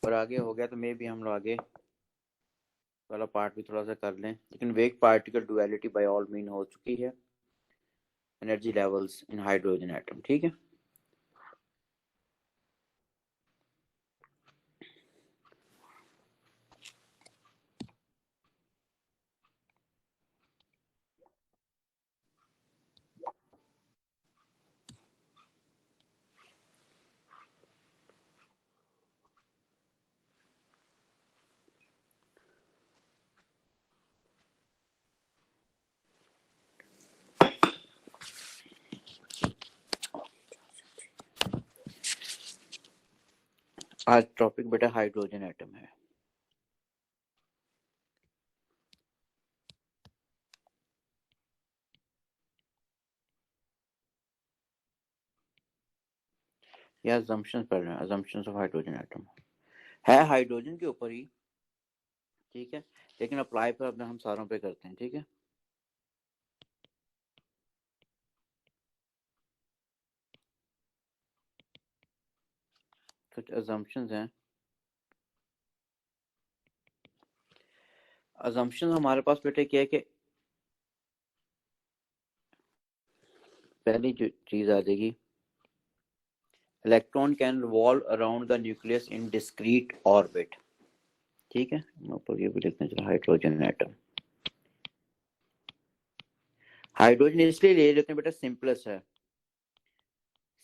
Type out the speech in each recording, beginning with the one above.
और आगे हो गया तो मे भी हम लोग आगे वाला पार्ट भी थोड़ा सा कर लें, लेकिन wave particle duality by all mean हो चुकी है, energy levels in hydrogen atom. ठीक है, आज टॉपिक बेटा हाइड्रोजन एटम है। या assumptions पढ़ रहे हैं, assumptions ऑफ हाइड्रोजन एटम है हाइड्रोजन के ऊपर ही। ठीक है, लेकिन अप्लाई पर अपने हम सारों पे करते हैं। ठीक है, कुछ assumptions हैं। assumptions हमारे पास बेटे क्या है कि पहली जो चीज आ जाएगी, electron can revolve around the nucleus in discrete orbit. ठीक है, ऊपर ये भी लिखना चाहिए हाइड्रोजन एटम। हाइड्रोजन इसलिए ले लेते हैं बेटा, सिंपलेस्ट है,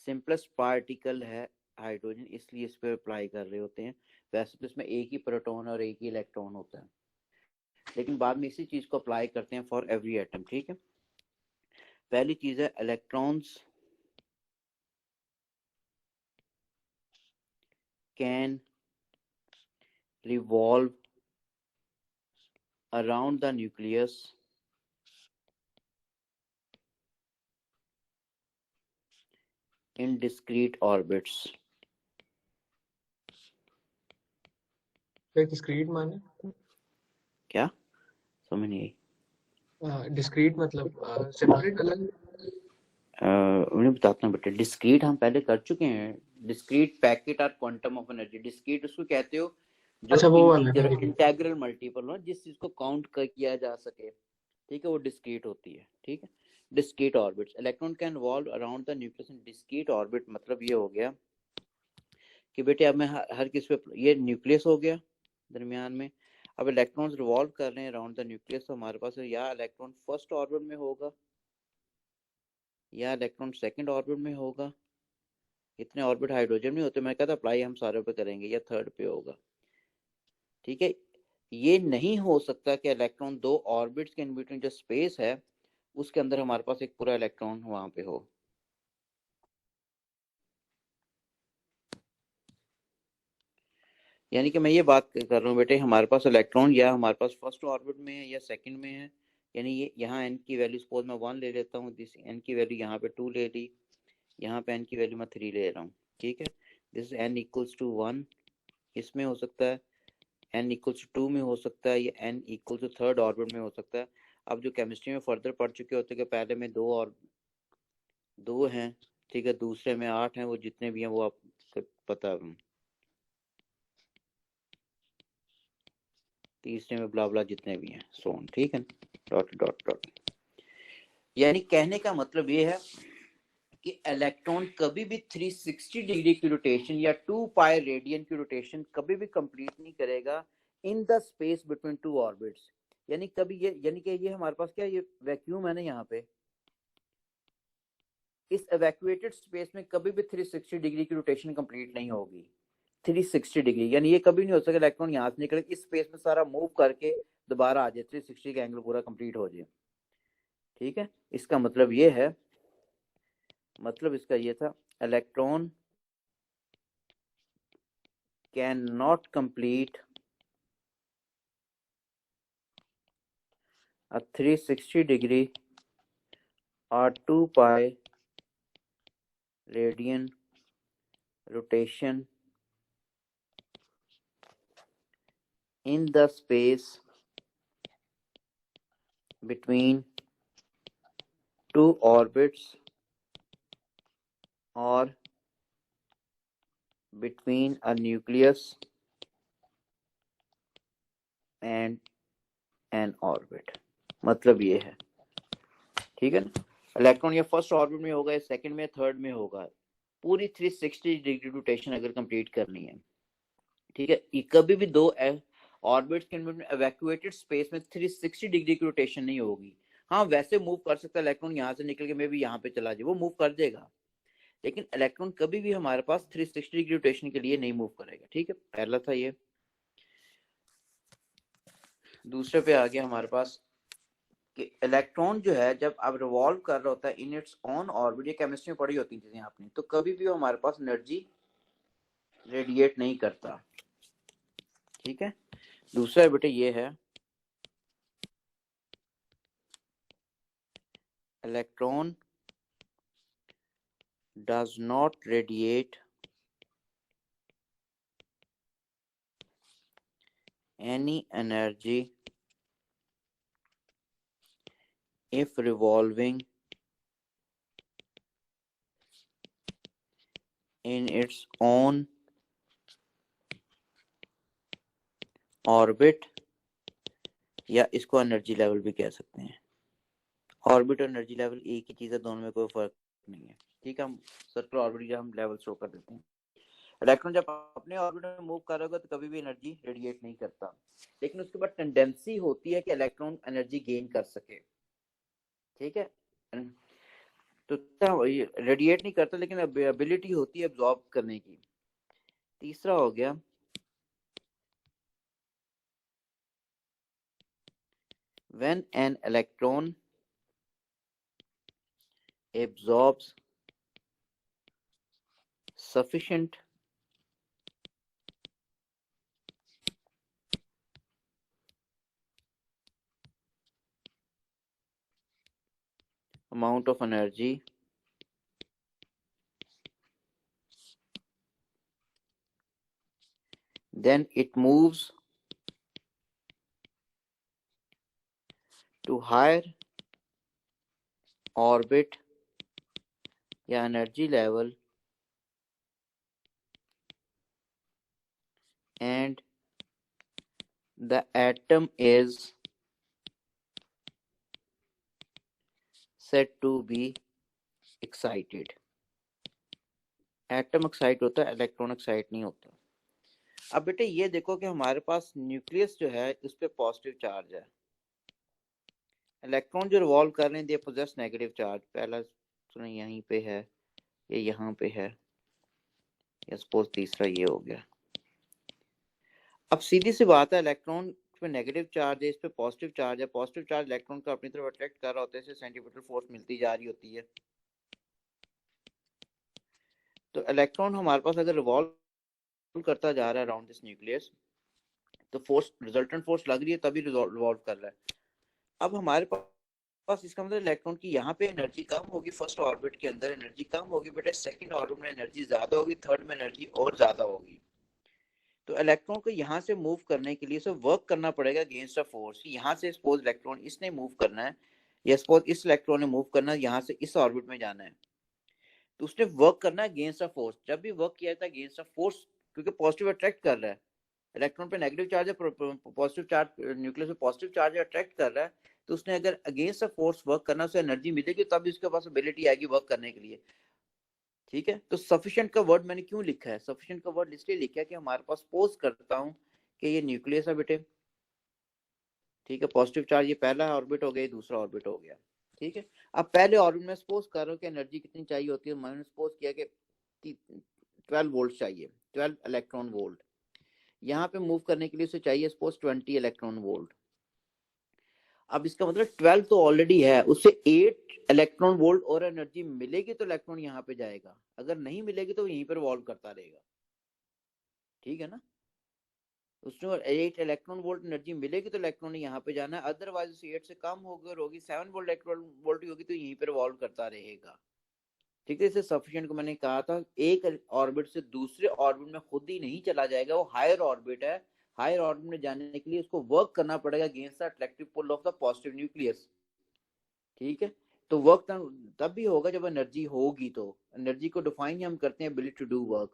सिंपलेस्ट पार्टिकल है हाइड्रोजन, इसलिए इस पर अप्लाई कर रहे होते हैं। वैसे तो इसमें एक ही प्रोटॉन और एक ही इलेक्ट्रॉन होता है, लेकिन बाद में इसी चीज को अप्लाई करते हैं फॉर एवरी एटम। ठीक है, पहली चीज है electrons can revolve around the nucleus in discrete orbits. Discrete माने क्या समझ नहीं आई? डिस्क्रीट मतलब सेपरेट, अलग। उन्हें बताता हूँ बेटा, डिस्क्रीट हम पहले कर चुके हैं। डिस्क्रीट पैकेट और क्वांटम ऑफ एनर्जी, डिस्क्रीट उसको कहते हो जो अच्छा, वो वाला, इंटीजर ठीक है। इंटेग्रल मल्टीपल हो, जिस चीज को काउंट किया जा सके। ठीक है, वो डिस्क्रीट होती है। ठीक है, discrete orbits, electron can revolve around the nucleus in discrete orbit. मतलब ये हो गया कि बेटे अब मैं हर किस पे, ये न्यूक्लियस हो गया दरमियान में, अब इलेक्ट्रॉन्स रिवॉल्व कर रहे हैं अराउंड द न्यूक्लियस, तो हमारे पास या इलेक्ट्रॉन फर्स्ट ऑर्बिट में होगा या इलेक्ट्रॉन सेकंड ऑर्बिट में होगा। इतने ऑर्बिट हाइड्रोजन में होते, मैं कहता अप्लाई हम सारे पे करेंगे, या थर्ड पे होगा। ठीक है, ये नहीं हो सकता कि इलेक्ट्रॉन दो ऑर्बिट्स के इन बिटवीन जो स्पेस है उसके अंदर हमारे पास एक पूरा इलेक्ट्रॉन वहां पे हो। यानी कि मैं ये बात कर रहा हूँ बेटे, हमारे पास इलेक्ट्रॉन या हमारे पास फर्स्ट ऑर्बिट में है या सेकंड में है। यानी ये यहाँ एन की वैल्यू सपोज मैं 1 ले लेता हूँ, दिस एन की वैल्यू यहाँ पे 2 ले ली, यहाँ पे एन की वैल्यू मैं 3 ले रहा हूँ। ठीक है, दिस एन इक्वल्स टू 1 इसमें हो सकता है, एन इक्वल्स टू 2 में हो सकता है, या n equals to third orbit में हो सकता है। अब जो केमिस्ट्री में फर्दर पढ़ चुके होते हैं कि पहले में दो और दो हैं, ठीक है, दूसरे में 8 हैं, वो जितने भी हैं वो आपको पता है, तीसरे में ब्ला ब्ला जितने भी हैं सोन। ठीक है, डॉट डॉट डॉट। यानी कहने का मतलब ये है कि इलेक्ट्रॉन कभी भी 360 डिग्री की रोटेशन या 2 पाई रेडियन की रोटेशन कभी भी कंप्लीट नहीं करेगा in the space between two orbits. यानी कभी ये, यानी कि ये हमारे पास क्या, ये वैक्यूम है ना यहाँ पे, इस एवैक्यूएटेड स्पेस में कभी भी 360 डिग्री की रोटेशन कंप्लीट नहीं होगी। 360 डिग्री यानी ये कभी नहीं हो सके इलेक्ट्रॉन यहाँ से निकले इस स्पेस में सारा मूव करके दोबारा आ जाए, 360 का एंगल पूरा कंप्लीट हो जाए। ठीक है, इसका मतलब ये है, मतलब इसका ये था, electron can not complete a 360 degree or 2 pi radian rotation in the space between two orbits or between a nucleus and N orbit, मतलब ये है, ठीक है ना। इलेक्ट्रॉन या फर्स्ट ऑर्बिट में होगा या सेकंड में, थर्ड में होगा। पूरी 360 डिग्री रोटेशन अगर कंप्लीट करनी है, ठीक है। ये कभी भी दो ऑर्बिट्स के इवैक्यूएटेड स्पेस में 360 डिग्री की रोटेशन नहीं होगी। हाँ, वैसे मूव कर सकता है इलेक्ट्रॉन, यहाँ से निकल के मे भी यहाँ पे चला जाए, वो मूव कर देगा, लेकिन इलेक्ट्रॉन कभी भी हमारे पास 360 डिग्री रोटेशन के लिए नहीं मूव करेगा, ठीक है। पहला था ये। दूसरे पे आ गया हमारे पास कि इलेक्ट्रॉन जो है जब अब रिवॉल्व कर रहा होता है इन इट्स ऑन ऑर्बिट, ये केमिस्ट्री में पढ़ी होती है चीजें आपने, तो कभी भी वो हमारे पास एनर्जी रेडिएट नहीं करता, ठीक है। दूसरा बेटे ये है, electron does not radiate any energy if revolving in its own orbit, या इसको एनर्जी लेवल भी कह सकते हैं। ऑर्बिट और एनर्जी लेवल एक ही चीज है, दोनों में कोई फर्क नहीं है, ठीक है। हम सर्कुलर ऑर्बिट जो हम लेवल शो कर देते हैं। इलेक्ट्रॉन जब अपने ऑर्बिट में मूव कर रहा होगा तो कभी भी एनर्जी रेडिएट नहीं करता, लेकिन उसके बाद टेंडेंसी होती है कि इलेक्ट्रॉन एनर्जी गेन कर सके, ठीक है। तो रेडिएट नहीं करता, लेकिन एबिलिटी होती है एब्जॉर्ब करने की। तीसरा हो गया, when an electron absorbs sufficient amount of energy, then it moves to higher orbit या energy level and the atom is said to be excited. Atom excite होता है, इलेक्ट्रॉन एक्साइट नहीं होता। अब बेटे ये देखो कि हमारे पास न्यूक्लियस जो है उस पर पॉजिटिव चार्ज है, इलेक्ट्रॉन जो रिवॉल्व कर रहे हैं दे पोजेस नेगेटिव चार्ज। पहला सुनो यहीं पे है, ये यहाँ पे है, या सपोज तीसरा ये हो गया। अब सीधी सी बात है, इलेक्ट्रॉन पे नेगेटिव चार्ज है, इस पे पॉजिटिव चार्ज है, पॉजिटिव चार्ज इलेक्ट्रॉन को अपनी तरफ अट्रैक्ट कर रहा होता है, इससे सेंटीमीटर फोर्स मिलती जा रही होती है। तो इलेक्ट्रॉन हमारे पास अगर रिवॉल्व करता जा रहा है अराउंड दिस न्यूक्लियस, तो फोर्स, रिजल्टेंट फोर्स लग रही है तभी रिवॉल्व कर रहा है। अब हमारे पास इसका मतलब इलेक्ट्रॉन की यहाँ पे एनर्जी कम होगी, फर्स्ट ऑर्बिट के अंदर एनर्जी कम होगी, बेटा सेकंड ऑर्बिट में एनर्जी ज्यादा होगी, थर्ड में एनर्जी और ज्यादा होगी। तो इलेक्ट्रॉन को यहाँ से मूव करने के लिए उसे वर्क करना पड़ेगा अगेंस्ट अ फोर्स। यहाँ से सपोज इलेक्ट्रॉन इसने मूव करना है, या सपोज इस इलेक्ट्रॉन ने मूव करना है, यहाँ से इस ऑर्बिट में जाना है, तो उसने वर्क करना है अगेंस्ट अ फोर्स। जब भी वर्क किया जाता है अगेंस्ट अ फोर्स, क्योंकि पॉजिटिव अट्रैक्ट कर रहा है, इलेक्ट्रॉन पे नेगेटिव चार्ज है, पॉजिटिव चार्ज न्यूक्लियस पे पॉजिटिव चार्ज अट्रैक्ट कर रहा है, तो उसने अगर अगेंस्ट अ फोर्स वर्क करना, उसे एनर्जी मिलेगी, तब उसके पास एबिलिटी आएगी वर्क करने के लिए, ठीक है। तो सफिशिएंट का वर्ड मैंने क्यों लिखा है, सफिशिएंट का वर्ड इसलिए लिखा है कि हमारे पास सपोज करता हूँ कि ये न्यूक्लियस है बेटे, ठीक है। पॉजिटिव चार्ज ये पहला ऑर्बिट हो गया, ये दूसरा ऑर्बिट हो गया, ठीक है। अब पहले ऑर्बिट में सपोज कर रहा हूँ कि एनर्जी कितनी चाहिए होती है, मैंने सपोज किया कि 12 वोल्ट चाहिए, 12 इलेक्ट्रॉन वोल्ट। यहाँ पे मूव करने के लिए उसे चाहिए सपोज 20 इलेक्ट्रॉन वोल्ट। अब इसका मतलब 12 तो ऑलरेडी है, उससे 8 इलेक्ट्रॉन वोल्ट और एनर्जी मिलेगी तो इलेक्ट्रॉन यहाँ पे जाएगा, अगर नहीं मिलेगी तो यहीं पर वॉल्व करता रहेगा, ठीक है ना। उसमें 8 इलेक्ट्रॉन वोल्ट एनर्जी मिलेगी तो इलेक्ट्रॉन ने यहाँ पे जाना है, अदरवाइज उसे 8 से कम होगी और होगी 7 वोल्ट इलेक्ट्रॉन वोल्ट होगी तो यहीं पर वॉल्व करता रहेगा, ठीक है। इसे सफिशिएंट को मैंने कहा था, एक ऑर्बिट से दूसरे ऑर्बिट में खुद ही नहीं चला जाएगा, वो हायर ऑर्बिट है, हायर ऑर्बिट में जाने के लिए उसको वर्क करना पड़ेगा against the attractive pull of the positive nucleus, ठीक है। तो वर्क तब भी होगा जब एनर्जी होगी, तो एनर्जी को डिफाइन हम करते हैं एबिलिटी टू डू वर्क।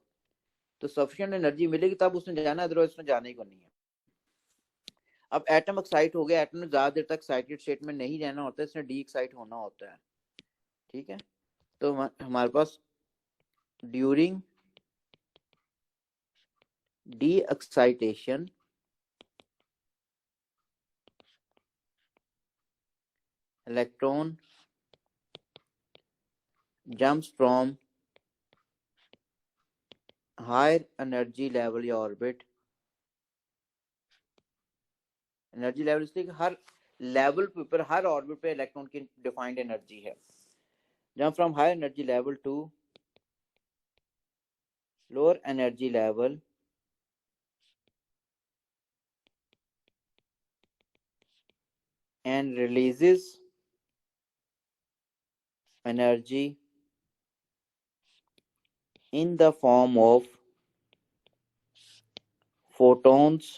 तो सफिशिएंट एनर्जी मिलेगी तब उसने जाना, अदरवाइज उसने जाने को नहीं है। अब एटम एक्साइट हो गया, एटम ने ज्यादा देर तक एक्साइटेड स्टेट में नहीं रहना होता है, इसने डी एक्साइट होना होता है, ठीक है। तो हमारे पास during de excitation electron jumps from higher energy level या ऑर्बिट, एनर्जी लेवल इसलिए कि हर लेवल पे ऊपर हर ऑर्बिट पे इलेक्ट्रॉन की डिफाइंड एनर्जी है, jump from higher energy level to lower energy level and releases energy in the form of photons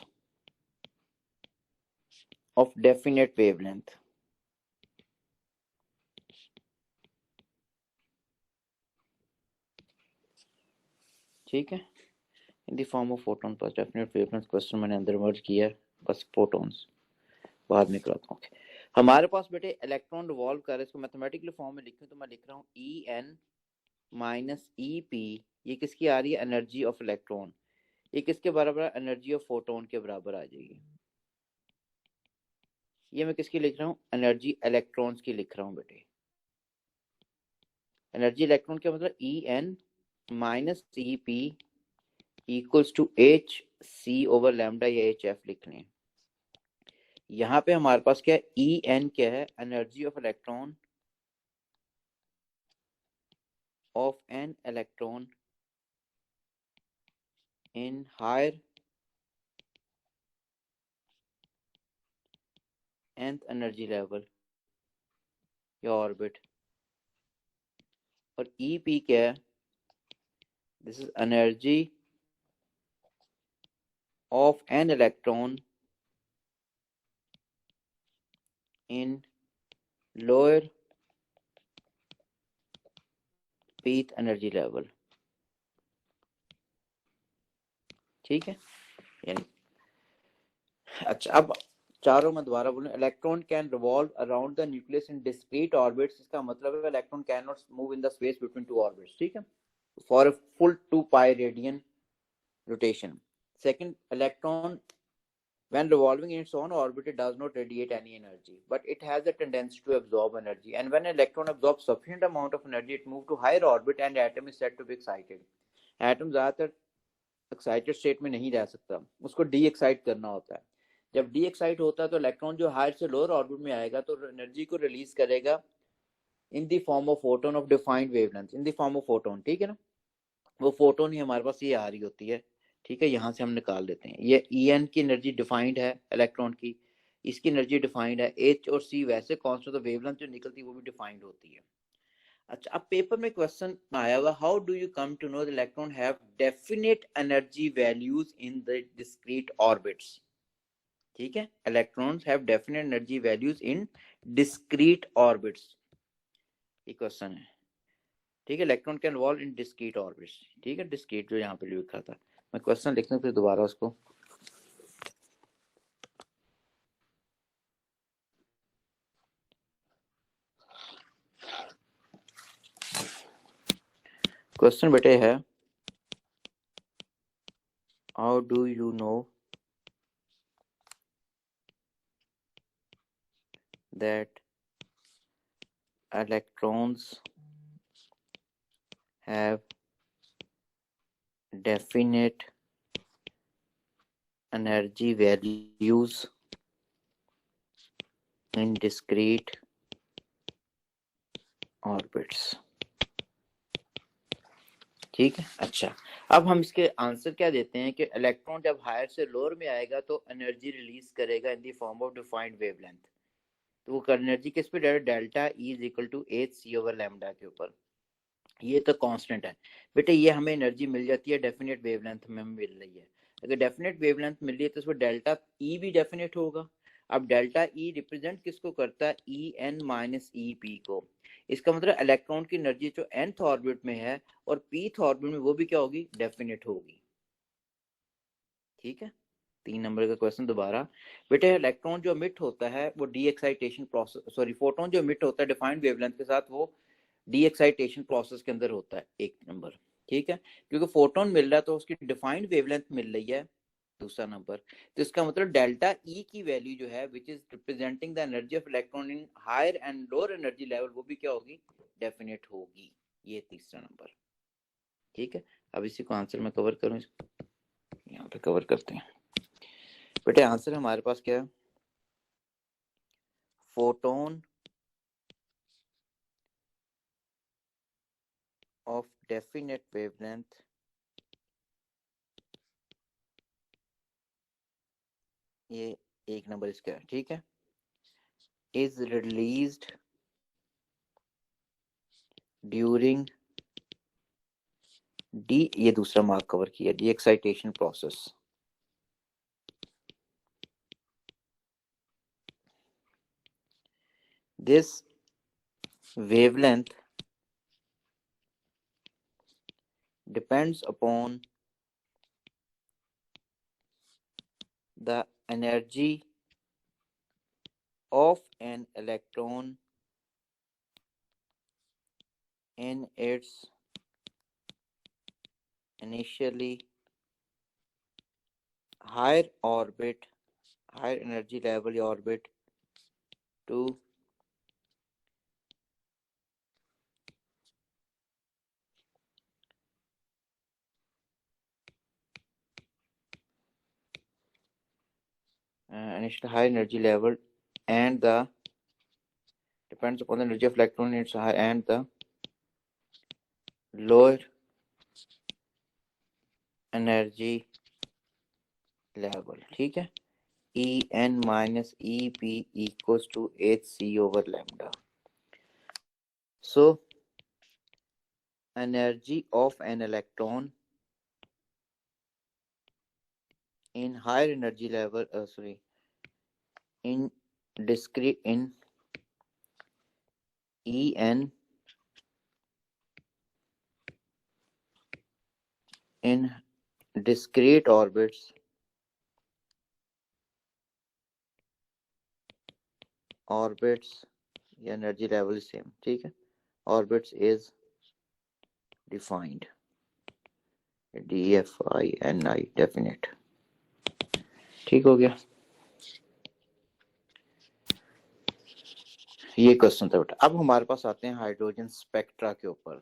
of definite wavelength. ठीक है, in the form of photon पर डेफिनेट वेवलेंथ क्वेश्चन मैंने अंदर मर्ज किया है, बस फोटोन्स बाद में कराता हूँ। हमारे पास बेटे इलेक्ट्रॉन रिवॉल्व कर रहे हैं, इसको मैथमेटिकल फॉर्म में लिखूं तो मैं लिख रहा हूँ E n minus E p, ये किसकी आ रही है, एनर्जी ऑफ इलेक्ट्रॉन, ये किसके बराबर है, एनर्जी ऑफ फोटोन के बराबर आ जाएगी। ये मैं किसकी लिख रहा हूँ, एनर्जी इलेक्ट्रॉन्स की लिख रहा हूँ बेटे। एनर्जी इलेक्ट्रॉन क्या मतलब, E n minus E p equals to h c over lambda या एच एफ लिख लें। यहाँ पे हमारे पास क्या है, ई एन क्या है, energy of electron of an electron in higher nth energy level या ऑर्बिट, और ई पी क्या है, this is energy of an electron in lower pth energy level, ठीक है। यानी अच्छा, अब चारों में दोबारा बोलूं, electron can revolve around the nucleus in discrete orbits, इसका मतलब है electron can not move in the space between two orbits, ठीक है, for a full 2 pi radian rotation. Second, electron when revolving in its own orbit it does not radiate any energy, but it has a tendency to absorb energy, and when an electron absorbs sufficient amount of energy it moves to higher orbit and atom is said to be excited. Atom ज्यादातर excited state में नहीं रह सकता, उसको D excite करना होता है। जब डी एक्साइट होता है तो इलेक्ट्रॉन जो हायर से लोअर ऑर्बिट में आएगा तो एनर्जी को रिलीज करेगा in the form of photon of defined wavelength, in the form of photon, ठीक है ना। वो फोटोन ही हमारे पास ये आ रही होती है, ठीक है, यहाँ से हम निकाल देते हैं। ये ई एन की एनर्जी डिफाइंड है इलेक्ट्रॉन की, इसकी एनर्जी डिफाइंड है, एच और सी वैसे कांस्टेंट, तो वेवलेंथ जो निकलती है वो भी डिफाइंड होती है। अच्छा, अब पेपर में क्वेश्चन आया हुआ, how do you come to know the electron have definite energy values in the discrete orbits, ठीक है, electrons have definite energy values in discrete orbits, ये क्वेश्चन है, ठीक है। Electron can revolve in discrete orbits, ठीक है, discrete जो यहाँ पे लिखा था, मैं क्वेश्चन लिखता हूँ फिर दोबारा उसको। क्वेश्चन बेटे है, how do you know that electrons have definite energy values in discrete orbits, ठीक है। अच्छा, अब हम इसके आंसर क्या देते हैं कि इलेक्ट्रॉन जब हायर से लोअर में आएगा तो एनर्जी रिलीज करेगा in the form of defined wavelength, तो वो एनर्जी किस पे, delta E is equal to h c over lambda के ऊपर, ये तो कांस्टेंट है बेटे। ये हमें एनर्जी मिल जाती है डेफिनेट वेवलेंथ में मिल रही है, अगर डेफिनेट वेवलेंथ मिल रही है तो उसमें डेल्टा ई भी डेफिनेट होगा। अब डेल्टा ई रिप्रेजेंट किसको करता है, E n minus E p को, इसका मतलब इलेक्ट्रॉन की एनर्जी जो nth ऑर्बिट में है और pth ऑर्बिट में वो भी क्या होगी, डेफिनेट होगी, ठीक है। 3 नंबर का क्वेश्चन दोबारा। बेटे इलेक्ट्रॉन जो एमिट होता है वो D excitation process, sorry photon जो एमिट होता है डिफाइंड वेवलेंथ के साथ वो डी एक्साइटेशन प्रोसेस के अंदर होता है, 1 नंबर। ठीक है, क्योंकि फोटोन मिल रहा है तो उसकी डिफाइंड वेवलेंथ मिल रही है, दूसरा नंबर। तो इसका मतलब डेल्टा ई की वैल्यू जो है which is representing the energy of electron in higher and lower energy level, वो भी क्या होगी, डेफिनेट होगी। ये तीसरा नंबर। ठीक है, अब इसी को आंसर में कवर करूं, यहाँ पे कवर करते हैं। बेटे आंसर हमारे पास क्या है, फोटोन ऑफ डेफिनेट वेवलेंथ ये 1 नंबर इसका है। ठीक है, इज रिलीज्ड ड्यूरिंग डी, ये दूसरा मार्क कवर किया, D excitation process. This wavelength depends upon the energy of an electron in its initially higher orbit, higher energy level orbit to initial high energy level, and the depends upon the energy of electron in its high and the lower energy level. ठीक है, En minus Ep equals to hc over lambda. So energy of an electron in higher energy level, in discrete, in En in discrete orbits energy level is same. ठीक है, orbits is defined DFINI definite। ठीक हो गया, ये question था बेटा। अब हमारे पास आते हैं हाइड्रोजन स्पेक्ट्रा के ऊपर।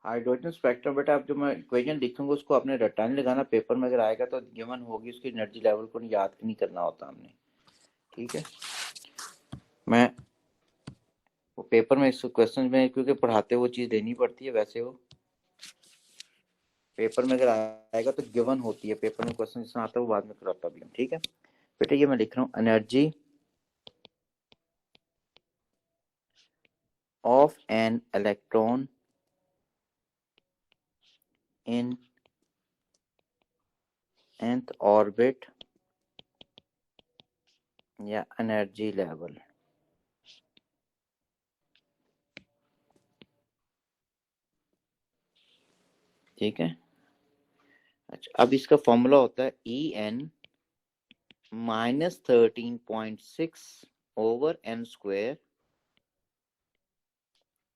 हाइड्रोजन स्पेक्ट्रम बेटा, अब जो मैं इक्वेशन लिखूंगा उसको आपने रट्टा नहीं लगाना, पेपर में अगर आएगा तो गिवन होगी, उसकी एनर्जी लेवल को याद नहीं करना होता हमने। ठीक है, मैं वो पेपर में इस क्वेश्चन में क्योंकि पढ़ाते वो चीज देनी पड़ती है, वैसे वो पेपर में अगर आएगा तो गिवन होती है, पेपर में क्वेश्चन जिसमें आता है वो बाद में कराता भी हूँ। ठीक है बेटा, ये मैं लिख रहा हूँ energy of an electron in nth orbit या एनर्जी लेवल। ठीक है, अच्छा अब इसका फॉर्मूला होता है En -13.6 over n square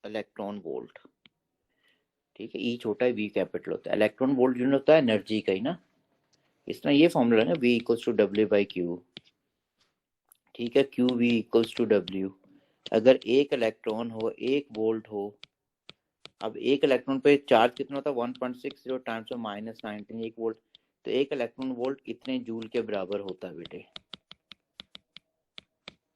electron volt. ठीक है, ई छोटा है, वी कैपिटल होता है। इलेक्ट्रॉन वोल्ट यूनिट होता है एनर्जी का ही ना, इस तरह ये फॉर्मूला है ना, V equals to W by q. ठीक है, q V equals to W। अगर एक इलेक्ट्रॉन हो 1 वोल्ट हो, अब एक इलेक्ट्रॉन पे चार्ज कितना होता है 1.60 टाइम्स -19, 1 वोल्ट, तो एक इलेक्ट्रॉन वोल्ट इतने जूल के बराबर होता है बेटे।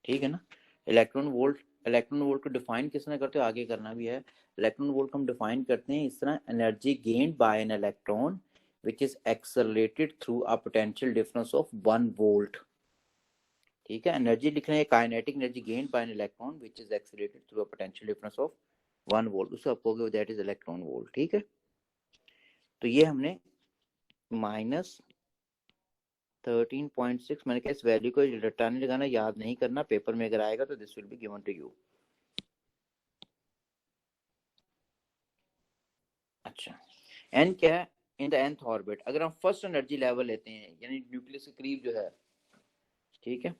ठीक है ना, इलेक्ट्रॉन वोल्ट को डिफाइन किसने करते हो, आगे करना भी है। इलेक्ट्रॉन वोल्ट को हम डिफाइन करते हैं इस तरह, energy gained by an electron which is accelerated through a potential difference of 1 volt. ठीक है, एनर्जी लिख रहे हैं kinetic energy gained by an electron which is accelerated through a potential difference of 1 volt, उसको आप कहोगे दैट इज इलेक्ट्रॉन वोल्ट। ठीक है, तो ये हमने माइनस 13.6। मैंने कहा इस वैल्यू को रटाने लगाना याद नहीं करना, पेपर में अगर आएगा तो this will be given to you. अच्छा, एन क्या है? In the nth orbit. अगर हम फर्स्ट एनर्जी लेवल लेते हैं यानी न्यूक्लियस के करीब जो है, ठीक है,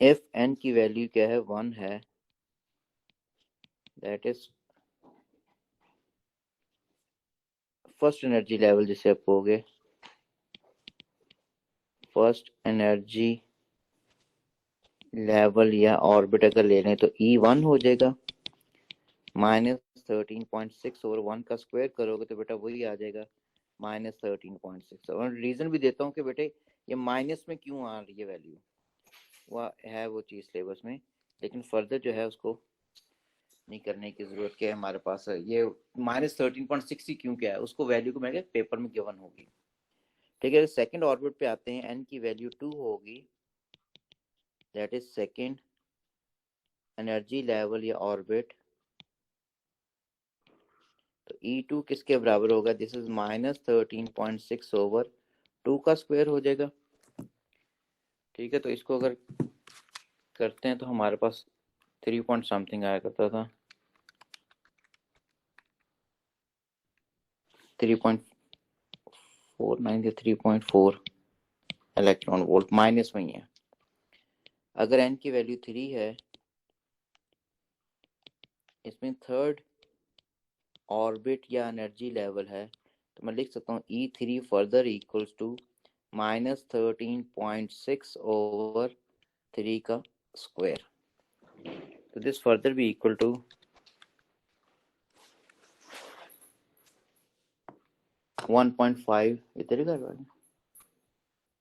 इफ n की वैल्यू क्या है? 1 है, that is first energy level जिसे आप कहोगे। फर्स्ट एनर्जी लेवल या ऑर्बिट अगर ले लें तो E1 हो जाएगा। माइनस 13.6 ओवर 1 का स्क्वायर करोगे तो बेटा वही आ जाएगा माइनस 13.6। और रीजन भी देता हूँ कि बेटे ये माइनस में क्यों आ रही है वैल्यू, वह है वो चीज सिलेबस में, लेकिन फर्दर जो है उसको नहीं करने की जरूरत क्या है हमारे पास। ये माइनस 13.6 ही क्यों क्या है, उसको वैल्यू को मैं पेपर में गिवन होगी। ठीक है, सेकंड ऑर्बिट पे आते हैं, एन की वैल्यू 2 होगी, that is second energy level या ऑर्बिट। तो E2 किसके बराबर होगा? दिस इज माइनस 13.6 ओवर 2 का स्क्वायर हो जाएगा। ठीक है, तो इसको अगर करते हैं तो हमारे पास 3 पॉइंट समथिंग आया करता था, 3.49 या 3.4 इलेक्ट्रॉन वोल्ट, माइनस में ही है। अगर n की वैल्यू 3 है, इसमें थर्ड ऑर्बिट या एनर्जी लेवल है, तो मैं लिख सकता हूँ E3 further equals to minus 13.6 over 3 का स्क्वायर। तो दिस फर्दर भी इक्वल टू 1.5। ये तेरे घर वाले,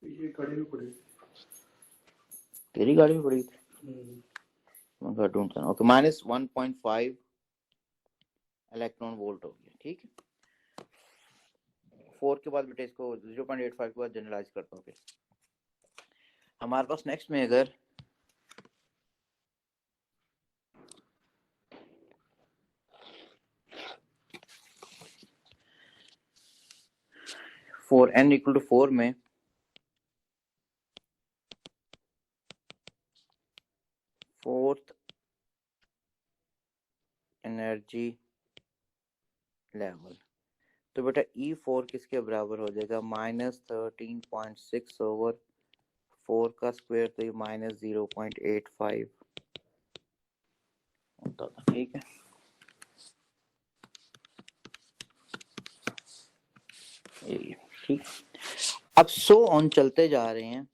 ये गाड़ी में पड़ी। तेरी गाड़ी में पड़ी थी, मैं ढूंढता हूँ। ओके, माइनस 1.5 इलेक्ट्रॉन वोल्ट हो गया। ठीक है, 4 के बाद बेटे इसको 0.85 के बाद जनरलाइज करता हूँ। फिर हमारे पास नेक्स्ट में अगर फोर n इक्वल टू 4 में फोर्थ एनर्जी लेवल, तो बेटा E4 किसके बराबर हो जाएगा? माइनस 13.6 ओवर 4 का स्क्वायर, तो ये माइनस 0.85 होता था। ठीक है, ये ठीक। अब सो ऑन चलते जा रहे हैं।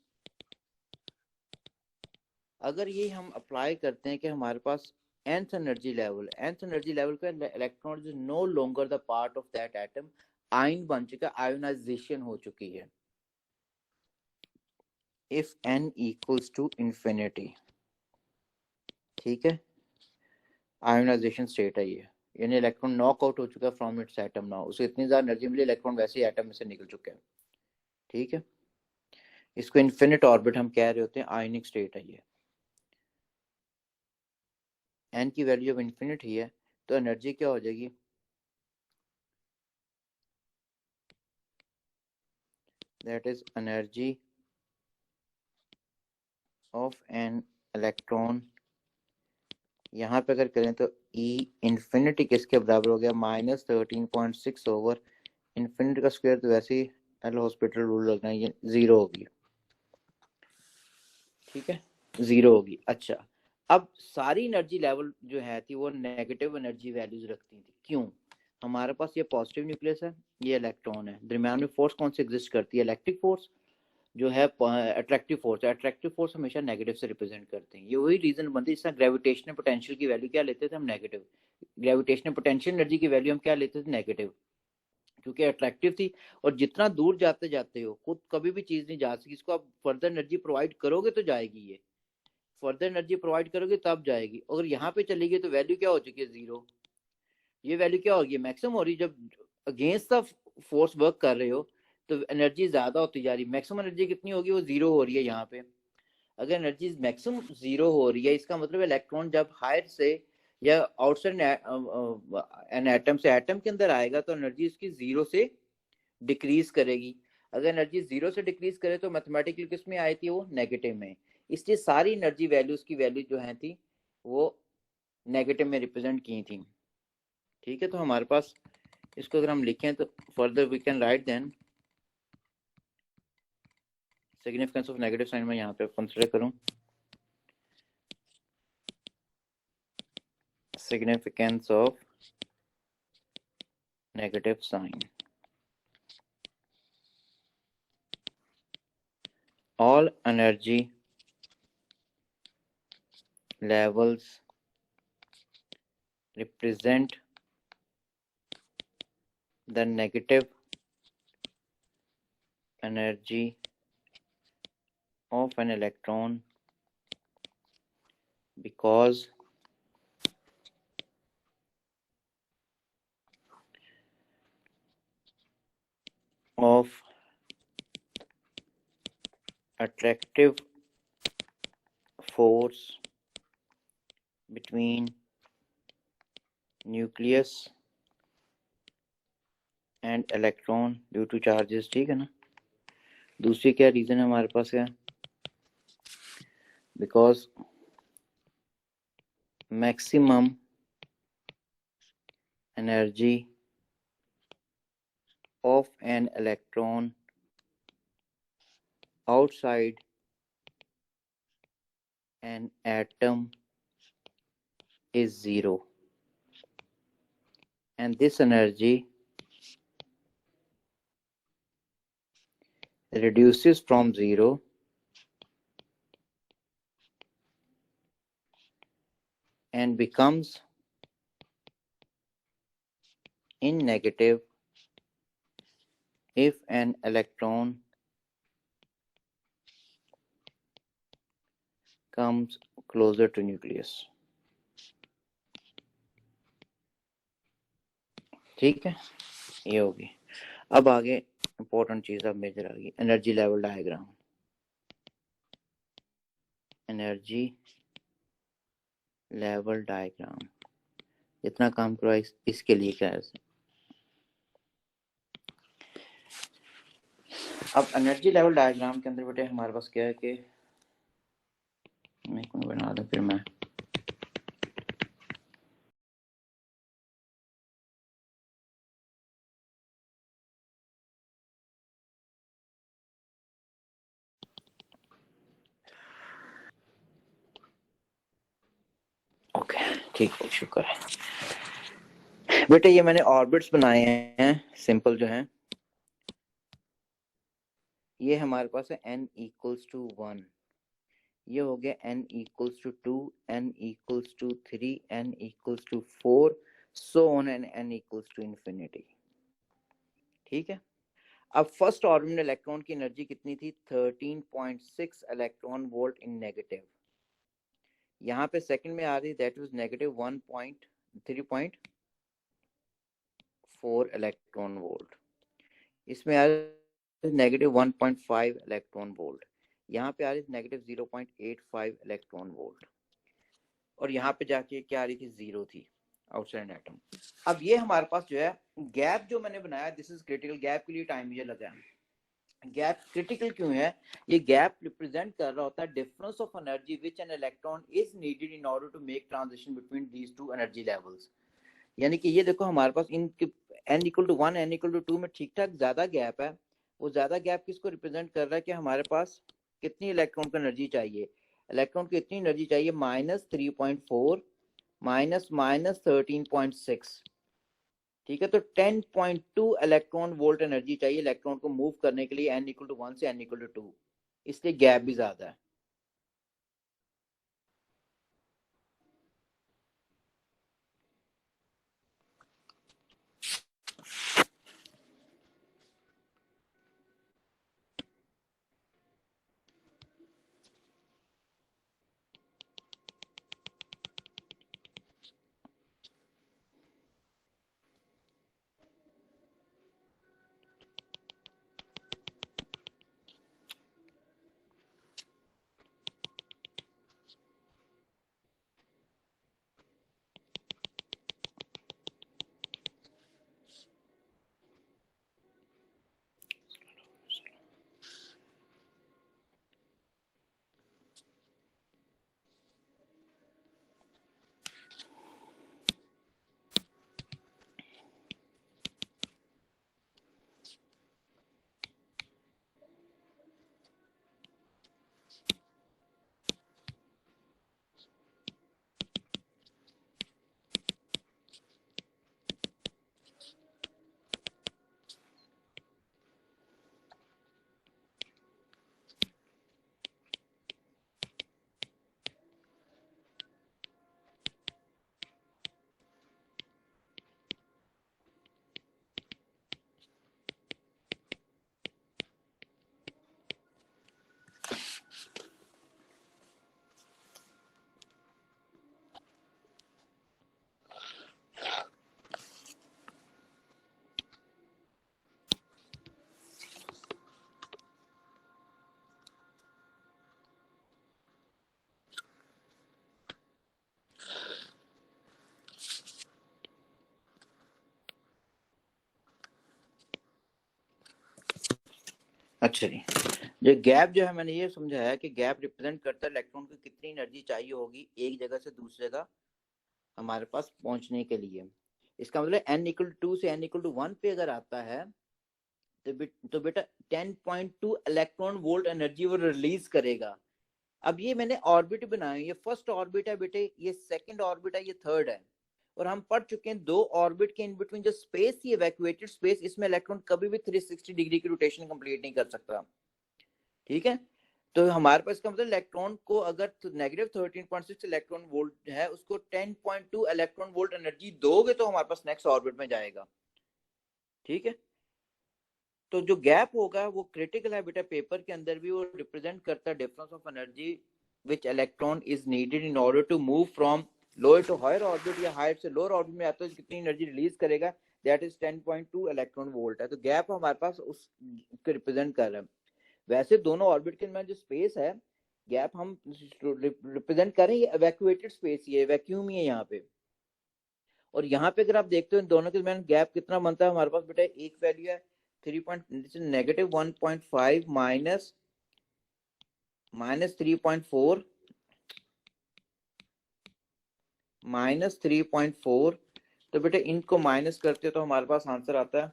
अगर ये हम अप्लाई करते हैं कि हमारे पास nth एनर्जी लेवल का electron is no longer the part of that atom, ion बन चुका, आयोनाइजेशन हो चुकी है। If n equals to infinity, ठीक है, आयोनाइजेशन स्टेट है ये, यानी इलेक्ट्रॉन नॉकआउट हो चुका है फ्रॉम इट्स एटम नाउ, उसे इतनी ज्यादा एनर्जी मिली, इलेक्ट्रॉन वैसे ही एटम में से निकल चुका है। ठीक है, इसको इन्फिनिट ऑर्बिट हम कह रहे होते हैं, आयनिक स्टेट है ये। n की वैल्यू जब इन्फिनिट ही है तो एनर्जी क्या हो जाएगी? That is energy of an electron. यहाँ पे अगर करें तो E इन्फिनिटी किसके बराबर हो गया? माइनस 13.6 ओवर इन्फिनिटी का स्क्वायर, तो वैसे ही एल हॉस्पिटल रूल लगना है, ये 0 होगी। ठीक है, 0 होगी। अच्छा, अब सारी एनर्जी लेवल जो है थी वो नेगेटिव एनर्जी वैल्यूज रखती थी। क्यों? हमारे पास ये पॉजिटिव न्यूक्लियस है, ये इलेक्ट्रॉन है, दरम्यान में फोर्स कौन सी एग्जिस्ट करती है? इलेक्ट्रिक फोर्स, जो है अट्रैक्टिव फोर्स है। अट्रैक्टिव फोर्स हमेशा नेगेटिव से रिप्रेजेंट करते हैं। ये वही रीजन बनती है, जिसका ग्रेविटेशनल पोटेंशियल की वैल्यू क्या लेते थे हम? नेगेटिव। ग्रेविटेशनल पोटेंशियल एनर्जी की वैल्यू हम क्या लेते थे? नेगेटिव, क्योंकि अट्रैक्टिव थी। और जितना दूर जाते जाते हो, खुद कभी भी चीज नहीं जा सकती, इसको आप फर्दर एनर्जी प्रोवाइड करोगे तो जाएगी, ये फर्दर एनर्जी प्रोवाइड करोगे तब जाएगी। अगर यहाँ पे चली गई तो वैल्यू क्या हो चुकी है? 0। ये वैल्यू क्या होगी? मैक्सिमम हो रही। जब अगेंस्ट द फोर्स वर्क कर रहे हो तो एनर्जी ज्यादा होती जा रही, मैक्सिमम एनर्जी कितनी होगी? वो 0 हो रही है यहाँ पे। अगर एनर्जी मैक्सिमम जीरो हो रही है, इसका मतलब इलेक्ट्रॉन जब हायर से या आउटसाइड एन एटम से एटम के अंदर आएगा तो एनर्जी इसकी जीरो से डिक्रीज करेगी। अगर एनर्जी जीरो से डिक्रीज करे तो मैथमेटिकली किस में आई थी, वो नेगेटिव में। इसलिए सारी एनर्जी वैल्यूज की वैल्यू जो है थी वो नेगेटिव में रिप्रेजेंट की थी। ठीक है, तो हमारे पास इसको अगर हम लिखें तो further we can write then significance of negative sign में यहाँ पे कंसिडर करूं significance of negative sign. All energy levels represent the negative energy of an electron because of attractive force between nucleus and electron due to charges। ठीक है ना। दूसरी क्या reason है हमारे पास है, because maximum energy of an electron outside an atom is zero, and this energy reduces from zero and becomes in negative if an electron comes closer to nucleus। ठीक है, ये होगी। अब आगे इंपॉर्टेंट चीज अब मेजर आ गई, energy level diagram. Energy level diagram जितना काम करो इसके लिए क्या है। अब एनर्जी लेवल डायग्राम के अंदर बेटे हमारे पास क्या है कि मैं बना दूं फिर मैं ओके ठीक है, शुक्र है बेटे। ये मैंने ऑर्बिट्स बनाए हैं सिंपल जो हैं। ये हमारे पास है n इक्वल्स टू 1, ये हो गया n equals to 2, n equals to 3, n equals to 4, so on and n equals to infinity. ठीक है। अब फर्स्ट ऑर्बिटल इलेक्ट्रॉन की एनर्जी कितनी थी, 13.6 इलेक्ट्रॉन वोल्ट इन नेगेटिव। यहाँ पे सेकंड में आ रही that was negative 1.3.4 electron volt. इसमें आ रही नेगेटिव 1.5 इलेक्ट्रॉन वोल्ट। यहाँ पे आ रही नेगेटिव 0.85 इलेक्ट्रॉन वोल्ट, और यहाँ पे जाके क्या आ रही थी, जीरो थी आउटसाइड एटम। अब ये हमारे पास जो है गैप जो मैंने बनाया, दिस इज क्रिटिकल। गैप के लिए टाइम मुझे लगा है। गैप क्रिटिकल क्यों है, ये गैप रिप्रेजेंट कर रहा होता है difference of energy which an electron is needed in order to make transition between these two energy levels. यानी कि ये देखो हमारे पास in n equal to 1 n equal to 2 में ठीक ठाक ज्यादा गैप है। वो ज्यादा गैप किसको रिप्रेजेंट कर रहा है कि हमारे पास कितनी इलेक्ट्रॉन को एनर्जी चाहिए, इलेक्ट्रॉन को इतनी एनर्जी चाहिए -3.4 -13.6। ठीक है, तो 10.2 इलेक्ट्रॉन वोल्ट एनर्जी चाहिए इलेक्ट्रॉन को मूव करने के लिए n इक्वल टू 1 से n इक्वल टू 2, इसलिए गैप भी ज्यादा है। अच्छा जी, जो गैप जो है मैंने ये समझाया कि गैप रिप्रेजेंट करता है इलेक्ट्रॉन को कितनी एनर्जी चाहिए होगी एक जगह से दूसरी जगह हमारे पास पहुंचने के लिए। इसका मतलब n=2 से n=1 पे अगर आता है तो बेटा 10.2 इलेक्ट्रॉन वोल्ट एनर्जी वो रिलीज करेगा। अब ये मैंने ऑर्बिट बनाए, ये फर्स्ट ऑर्बिट है बेटे, ये सेकंड ऑर्बिट है, ये थर्ड है। और हम पढ़ चुके हैं दो ऑर्बिट के इन बिटवीन जो स्पेस, ये इवैक्यूएटेड स्पेस, इसमें इलेक्ट्रॉन कभी भी 360 डिग्री की रोटेशन कंप्लीट नहीं कर सकता। ठीक है, तो हमारे पास इसका मतलब इलेक्ट्रॉन को अगर -13.6 इलेक्ट्रॉन वोल्ट है, उसको 10.2 इलेक्ट्रॉन वोल्ट एनर्जी दोगे तो हमारे पास नेक्स्ट ऑर्बिट में जाएगा। ठीक है, तो जो गैप होगा वो क्रिटिकल है बेटा, पेपर के अंदर भी वो रिप्रेजेंट करता है difference of energy which electron is needed in order to move from lower to higher orbit, या हायर से लोअर ऑर्बिट में आता है कितनी एनर्जी रिलीज करेगा, दैट इज 10.2 इलेक्ट्रॉन वोल्ट है। तो गैप हमारे पास उसको रिप्रेजेंट कर रहा है। वैसे दोनों ऑर्बिट के में जो स्पेस है, गैप हम रिप्रेजेंट कर रहे हैं, ये इवैक्यूएटेड स्पेस, ये वैक्यूम ही है यहाँ पे। और यहाँ पे अगर आप देखते हो इन दोनों के दरमियान गैप कितना बनता है हमारे पास बेटा, एक वैल्यू है -1.5 -3.4 -3.4। तो बेटा इनको माइनस करते हो तो हमारे पास आंसर आता है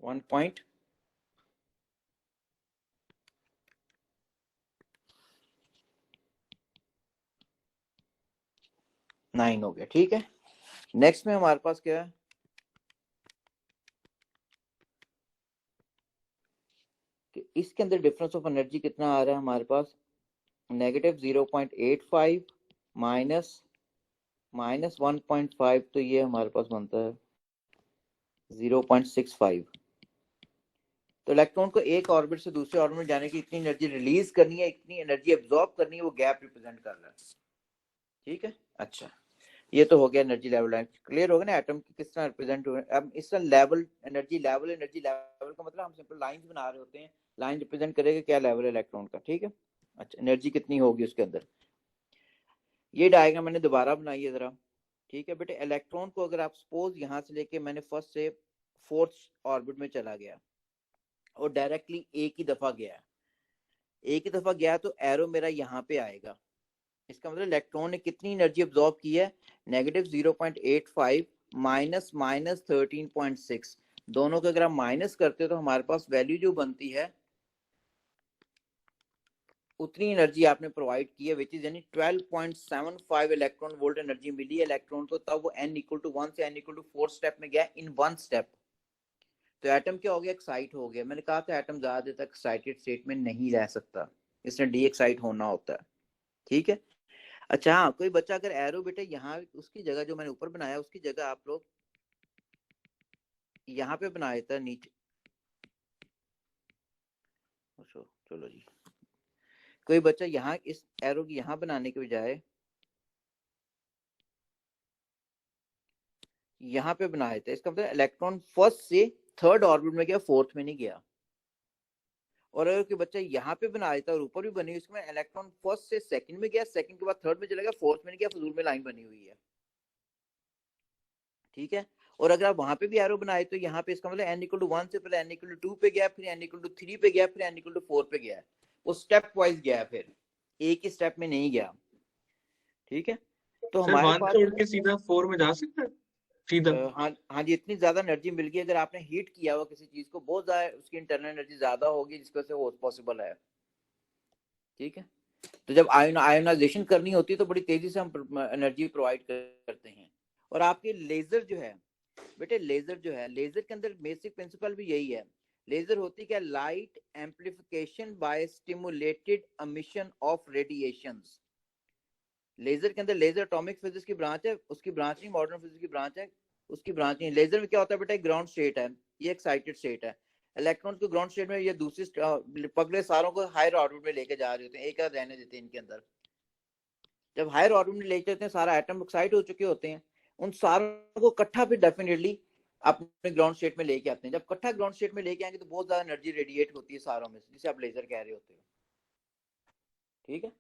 1.9 हो गया। ठीक है, नेक्स्ट में हमारे पास क्या है कि इसके अंदर डिफरेंस ऑफ एनर्जी कितना आ रहा है हमारे पास, -0.85 माइनस 1.5, तो ये हमारे पास बनता है 0.65। तो इलेक्ट्रॉन को एक ऑर्बिट से दूसरे ऑर्बिट में जाने की इतनी एनर्जी रिलीज करनी है, इतनी एनर्जी एब्जॉर्ब करनी है, वो गैप रिप्रेजेंट कर रहा है। ठीक है, अच्छा, ये तो हो गया एनर्जी लेवल लाइन, क्लियर हो गया ना एटम की किस तरह रिप्रेजेंट हो रहे हैं। अब इसका लेवल एनर्जी लेवल का मतलब हम सिंपल लाइंस बना रहे होते हैं, लाइन रिप्रेजेंट करेगा क्या लेवल है इलेक्ट्रॉन का। ठीक है, अच्छा, एनर्जी कितनी होगी उसके अंदर, ये डायग्राम मैंने दोबारा बनाई है जरा। ठीक है बेटे, इलेक्ट्रॉन को अगर आप सपोज यहाँ से लेके मैंने फर्स्ट से फोर्थ ऑर्बिट में चला गया और डायरेक्टली एक ही दफा गया तो एरो मेरा यहाँ पे आएगा। इसका मतलब इलेक्ट्रॉन ने कितनी एनर्जी अब्सॉर्ब की है, -0.85 -13.6, दोनों को अगर आप माइनस करते हो तो हमारे पास वैल्यू जो बनती है उतनी एनर्जी आपने प्रोवाइड की है, विच इज यानी 12.75 इलेक्ट्रॉन वोल्ट एनर्जी मिली है इलेक्ट्रॉन को, तब वो n=1 से n=4 स्टेप में गया इन वन स्टेप। तो एटम क्या हो गया, एक्साइट हो गया। मैंने कहा था एटम ज्यादा देर तक एक्साइटेड स्टेट में नहीं रह सकता, इसने डी एक्साइट होना होता है। ठीक है, अच्छा हाँ, कोई बच्चा अगर एरो बेटे यहाँ उसकी जगह जो मैंने ऊपर बनाया उसकी जगह आप लोग यहाँ पे बनाया था नीचे, चलो जी, कोई बच्चा यहाँ इस एरो की यहाँ बनाने के बजाय यहाँ पे बनाए थे, इसका मतलब इलेक्ट्रॉन फर्स्ट से थर्ड ऑर्बिट में गया, फोर्थ में नहीं गया। और अगर कोई बच्चा यहाँ पे बना देता और ऊपर भी बनी, इसमें इलेक्ट्रॉन फर्स्ट से सेकंड में गया, सेकंड के बाद थर्ड में चला गया, फोर्थ में नहीं गया, फजूल में लाइन बनी हुई है। ठीक है, और अगर आप वहां पे भी एरो बनाए तो यहाँ पे इसका मतलब n=1 से पहले n=2 पे गया, फिर n=3 पे गया, फिर n=4 पे गया, वो स्टेप वाइज गया, फिर एक ही स्टेप में नहीं गया। ठीक है, तो सर हमारे 1 पास छोड़ के सीधा 4 में जा सकता है सीधा? हाँ हाँ जी, इतनी ज्यादा एनर्जी मिल गई, अगर आपने हीट किया हुआ किसी चीज को बहुत ज्यादा, उसकी इंटरनल एनर्जी ज्यादा होगी जिसकी वजह से वो पॉसिबल है। ठीक है, तो जब आयोनाइजेशन करनी होती है तो बड़ी तेजी से हम एनर्जी प्रोवाइड करते हैं। और आपके लेजर जो है बेटे, लेजर जो है, लेजर के अंदर बेसिक प्रिंसिपल भी यही है। लेजर होती क्या, light amplification by stimulated emission of radiations. Laser के अंदर, लेजर एटॉमिक फिजिक्स की ब्रांच है, उसकी ब्रांच नहीं मॉडर्न फिजिक्स की ब्रांच है, उसकी ब्रांच नहीं। लेजर में क्या होता है बेटा, ग्राउंड स्टेट है, ये एक्साइटेड स्टेट है। इलेक्ट्रॉन को ग्राउंड स्टेट में ये दूसरी पगले सारों को हायर ऑर्बिट में लेके जा रहे होते हैं, एक रहने देते हैं इनके अंदर। जब हायर ऑर्बिट में लेके जाते हैं, सारा एटम एक्साइट हो चुके होते हैं, उन सारों को इकट्ठा फिर डेफिनेटली अपने ग्राउंड स्टेट में लेके आते हैं। जब इकट्ठा ग्राउंड स्टेट में लेके आएंगे तो बहुत ज्यादा एनर्जी रेडिएट होती है सारों में से, जिसे आप लेजर कह रहे होते हो। ठीक है,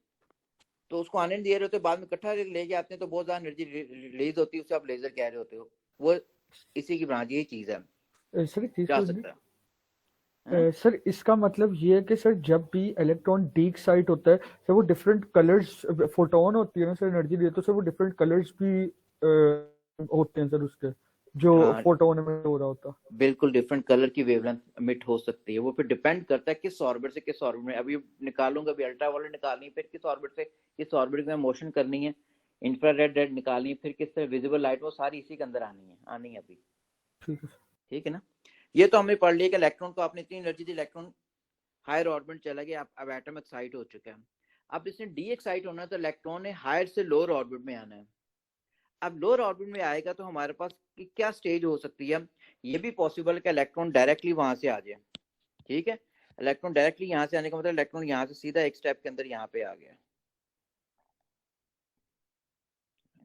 तो उसको आने नहीं दे रहे होते, बाद में इकट्ठा लेके आते हैं तो बहुत ज्यादा एनर्जी रिलीज होती है, उससे आप लेजर कह रहे होते हो। वो इसी की ब्रांच, यही चीज है, सर जा सकता है। सर इसका मतलब ये है कि सर जब भी इलेक्ट्रॉन डी एक्साइट होता है सर वो डिफरेंट कलर्स, फोटोन होती है ना सर एनर्जी दी, तो सर वो डिफरेंट कलर्स भी होते हैं सर उसके, जो हाँ फोटोन में हो रहा होता। बिल्कुल डिफरेंट कलर की वेवलेंथ एमिट हो सकती है, वो फिर डिपेंड करता है किस ऑर्बिट से किस ऑर्बिट में। अभी निकालूंगा, अभी अल्ट्रा वायलेट निकालनी है, फिर किस ऑर्बिट से किस ऑर्बिट में मोशन करनी है, इंफ्रारेड रेड निकालनी है, फिर किस तरह विजिबल लाइट, वो सारी इसी के अंदर आनी है अभी। ठीक है सर। ठीक है ना। ये तो हमने पढ़ लिया कि इलेक्ट्रॉन को आपने इतनी एनर्जी दी, इलेक्ट्रॉन हायर ऑर्बिट चला गया, अब एटम एक्साइट हो चुका है। अब इसने डी एक्साइट होना है तो इलेक्ट्रॉन ने हायर से लोअर ऑर्बिट में आना है। अब लोअर ऑर्बिट में आएगा तो हमारे पास क्या स्टेज हो सकती है, ये भी पॉसिबल है कि इलेक्ट्रॉन डायरेक्टली वहां से आ जाए। ठीक है, इलेक्ट्रॉन डायरेक्टली यहाँ से आने का मतलब इलेक्ट्रॉन यहाँ से सीधा एक स्टेप के अंदर यहाँ पे आ गया।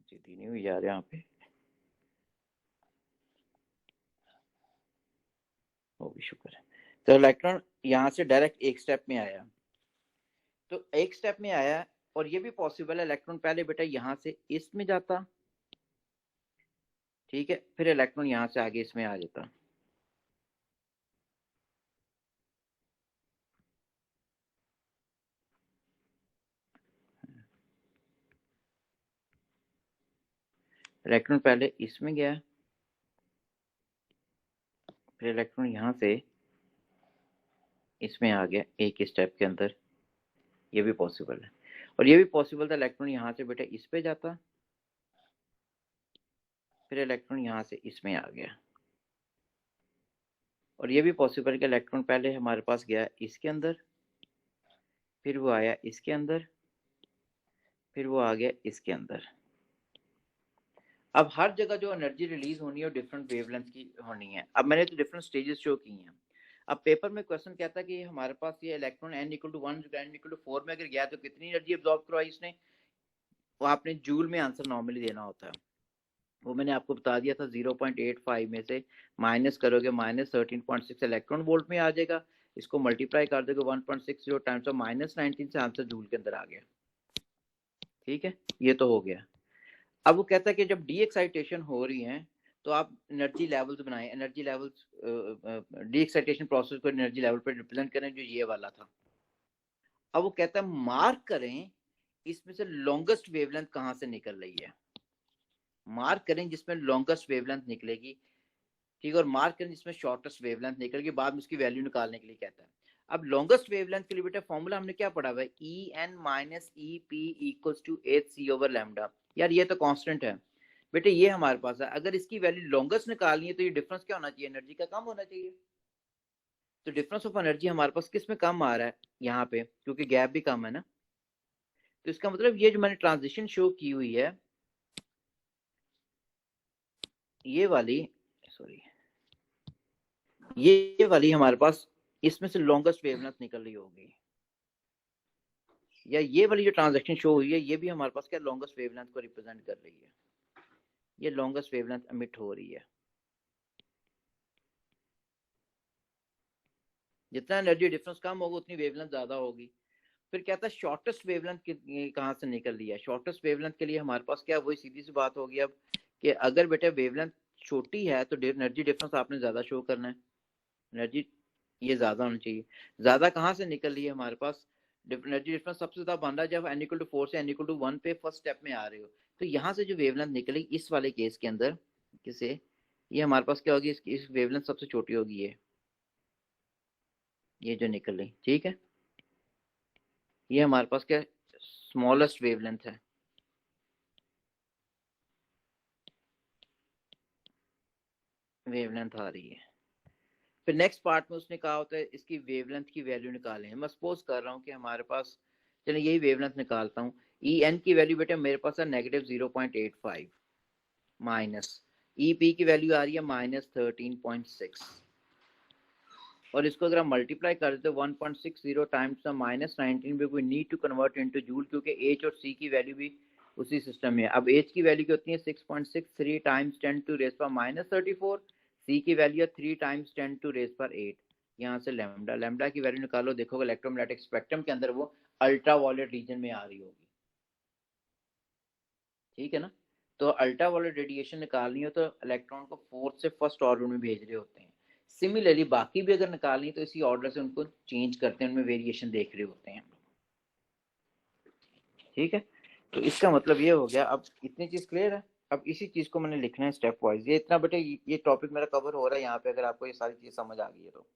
सीधी नहीं हुई यार यहाँ पे, वो भी शुक्र है। तो इलेक्ट्रॉन यहाँ से डायरेक्ट एक स्टेप में आया, तो एक स्टेप में आया, और ये भी पॉसिबल है इलेक्ट्रॉन पहले बेटा यहाँ से इसमें जाता, ठीक है, फिर इलेक्ट्रॉन यहाँ से आगे इसमें आ जाता। इलेक्ट्रॉन पहले इसमें गया, फिर इलेक्ट्रॉन यहाँ से इसमें आ गया एक स्टेप के अंदर, ये भी पॉसिबल है। और ये भी पॉसिबल था इलेक्ट्रॉन यहाँ से बेटा इस पे जाता, फिर इलेक्ट्रॉन यहाँ से इसमें आ गया। और ये भी पॉसिबल है कि इलेक्ट्रॉन पहले हमारे पास गया इसके अंदर, फिर वो आया इसके अंदर, फिर वो आ गया इसके अंदर। अब हर जगह जो एनर्जी रिलीज होनी है वो डिफरेंट वेवलेंथ की होनी है। अब मैंने तो डिफरेंट स्टेजेस शो की हैं। अब पेपर में क्वेश्चन कहता है कि हमारे पास ये electron n equal to 1 n equal to 4 में अगर गया तो कितनी एनर्जी एब्जॉर्ब करवाई इसने, वो आपने जूल में आंसर नॉर्मली देना होता है। वो मैंने आपको बता दिया था 0.85 में से माइनस करोगे -13.6 इलेक्ट्रॉन वोल्ट में आ जाएगा, इसको मल्टीप्लाई कर दोगे 1.60 टाइम्स ऑफ -19 से आंसर जूल के अंदर आ गया। ठीक है, ये तो हो गया। अब वो कहता है कि जब डी एक्साइटेशन हो रही है तो आप एनर्जी लेवल्स बनाएं, energy levels D excitation process को एनर्जी लेवल पर रिप्रेजेंट करें, जो ये वाला था। अब वो कहता है मार्क करें इसमें से लॉन्गेस्ट वेवलेंथ कहां से निकल रही है, मार्क करें जिसमें लॉन्गेस्ट वेवलेंथ निकलेगी, ठीक है, और मार्क करें जिसमें शॉर्टेस्ट वेवलेंथ निकलेगी, बाद में उसकी वैल्यू निकालने के लिए कहता है। अब लॉन्गेस्ट वेवलेंथ के लिए बेटा फॉर्मूला हमने क्या पढ़ा हुआ है, E n minus E p equals to h c over lambda. यार ये तो कांस्टेंट है बेटे, ये हमारे पास है। अगर इसकी वैल्यू लॉन्गेस्ट निकालनी है तो ये डिफरेंस क्या होना चाहिए, एनर्जी का कम होना चाहिए। तो डिफरेंस ऑफ एनर्जी हमारे पास किस में कम आ रहा है, यहाँ पे, क्योंकि गैप भी कम है ना। तो इसका मतलब ये जो मैंने ट्रांजिशन शो की हुई है, ये वाली, सॉरी, ये वाली हमारे पास इसमें से लॉन्गेस्ट वेवलेंथ निकल रही होगी, या ये वाली जो ट्रांजैक्शन शो हुई है ये भी हमारे पास क्या लॉन्गेस्ट वेवलेंथ को रिप्रेजेंट कर रही है, ये लॉन्गेस्ट वेवलेंथ एमिट हो रही है। जितना एनर्जी डिफरेंस कम होगा उतनी वेवलेंथ ज्यादा होगी। फिर कहता है शॉर्टेस्ट वेवलेंथ कहाँ से निकल रही है, शॉर्टेस्ट वेवलेंथ के लिए हमारे पास क्या, वही सीधी सी बात होगी अब, कि अगर बेटा वेवलेंथ छोटी है तो एनर्जी डिफरेंस आपने ज्यादा शो करना है, एनर्जी ये ज्यादा होना चाहिए। ज्यादा कहाँ से निकल रही है हमारे पास, एनर्जी डिफरेंस सबसे ज्यादा बन रहा है जब n इक्वल टू 4 से n इक्वल टू 1 पे फर्स्ट स्टेप में आ रहे हो। तो यहाँ से जो वेवलेंथ निकली इस वाले केस के अंदर किसे, ये हमारे पास क्या होगी, इस वेवलेंथ सबसे छोटी होगी, ये जो निकल रही, ठीक है, ये हमारे पास क्या स्मॉलेस्ट वेवलेंथ है। वेवलेंथ आ रही है। फिर नेक्स्ट पार्ट में उसने कहा होता है इसकी वेवलेंथ की वैल्यू निकालें। मैं सपोज कर रहा हूँ कि हमारे पास, चलिए यही वेवलेंथ निकालता हूँ, ई एन की वैल्यू बेटा मेरे पास है -0.85, माइनस ई पी की वैल्यू आ रही है -13.6, और इसको अगर हम मल्टीप्लाई कर देते 1.60 times -19 we need to convert into joule, क्योंकि एच और सी की वैल्यू भी उसी सिस्टम में है। अब एच की वैल्यू कितनी है 6.63 टाइम्स 10 टू रेज पर -34, सी की वैल्यू है 3 टाइम्स 10 टू रेज पर 8। यहाँ से लैम्डा, लैम्डा की वैल्यू निकालो, देखोगे इलेक्ट्रोमैग्नेटिक स्पेक्ट्रम के अंदर वो अल्ट्रा वायलेट रीजन में आ रही होगी, ठीक है ना। तो अल्ट्रा वायलेट रेडिएशन निकालनी हो तो इलेक्ट्रॉन को फोर्थ से फर्स्ट ऑर्बिट में भेज रहे होते हैं। सिमिलरली बाकी भी अगर निकालनी तो इसी ऑर्डर से उनको चेंज करते हैं, उनमें वेरिएशन देख रहे होते हैं। ठीक है, तो इसका मतलब ये हो गया। अब इतनी चीज क्लियर है। अब इसी चीज को मैंने लिखना है स्टेप वाइज। ये इतना बेटे ये टॉपिक मेरा कवर हो रहा है यहाँ पे, अगर आपको ये सारी चीज समझ आ गई है तो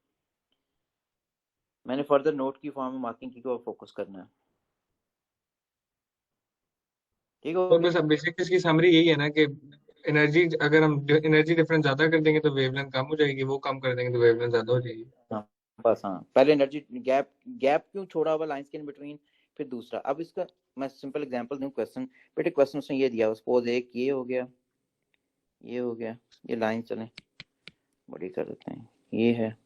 मैंने फर्दर नोट की फॉर्म में मार्किंग की को फोकस करना है। ठीक तो हो बस गया? अब बेसिक इसकी समरी यही है ना कि एनर्जी, अगर हम एनर्जी डिफरेंस ज्यादा कर देंगे तो वेवलेंथ कम हो जाएगी, वो कम कर देंगे तो वेवलेंथ ज्यादा हो जाएगी। हाँ बस, हाँ पहले एनर्जी गैप गैप क्यों छोड़ा हुआ लाइंस के इन बिटवीन, फिर दूसरा। अब इसका मैं सिंपल एग्जांपल दूं। क्वेश्चन बेटे, क्वेश्चन उसने ये दिया, सपोज एक ये हो गया, ये हो गया, ये लाइन चलें बड़ी कर देते हैं, ये है,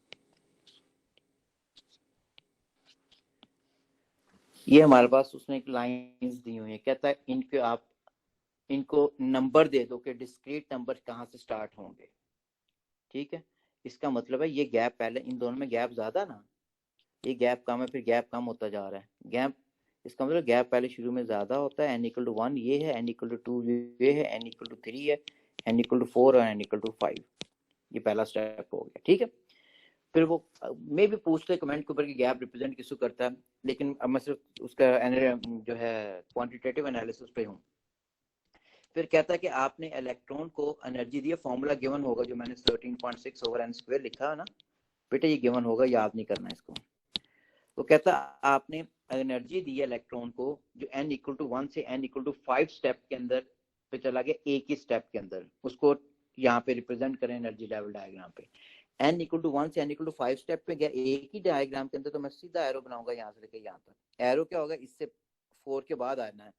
ये हमारे पास उसने एक लाइंस दी हुई है। कहता है इनके आप इनको नंबर दे दो कि डिस्क्रीट नंबर कहाँ से स्टार्ट होंगे। ठीक है, इसका मतलब है ये गैप, पहले इन दोनों में गैप ज्यादा ना, ये गैप कम है, फिर गैप कम होता जा रहा है। गैप, इसका मतलब गैप पहले शुरू में ज्यादा होता है। n इक्वल टू 1 ये है, n इक्वल टू 2 ये है, n इक्वल टू 3 है, n इक्वल टू 4 और n इक्वल टू 5। ये पहला स्टेप हो गया। ठीक है, फिर वो मे भी पूछते कमेंट के ऊपर कि गैप रिप्रेजेंट किसको करता है, लेकिन अब मैं सिर्फ उसका जो है क्वांटिटेटिव एनालिसिस पे हूँ। फिर कहता है कि आपने इलेक्ट्रॉन को एनर्जी दी है, फॉर्मूला गिवन होगा जो मैंने 13.6 ओवर n स्क्वायर लिखा है ना बेटा, ये गिवन होगा, याद नहीं करना इसको। तो कहता है आपने एनर्जी दी है इलेक्ट्रॉन को जो n इक्वल टू 1 से n इक्वल टू 5 स्टेप के अंदर पे चला गया, एक ही स्टेप के अंदर, उसको यहाँ पे रिप्रेजेंट करें एनर्जी लेवल डायग्राम पे। n इक्वल टू 1 से n इक्वल टू 5 स्टेप पे गया एक ही डायग्राम के अंदर, तो मैं सीधा एरो बनाऊंगा यहाँ से लेकर यहाँ तक। एरो क्या होगा, इससे 4 के बाद आना है।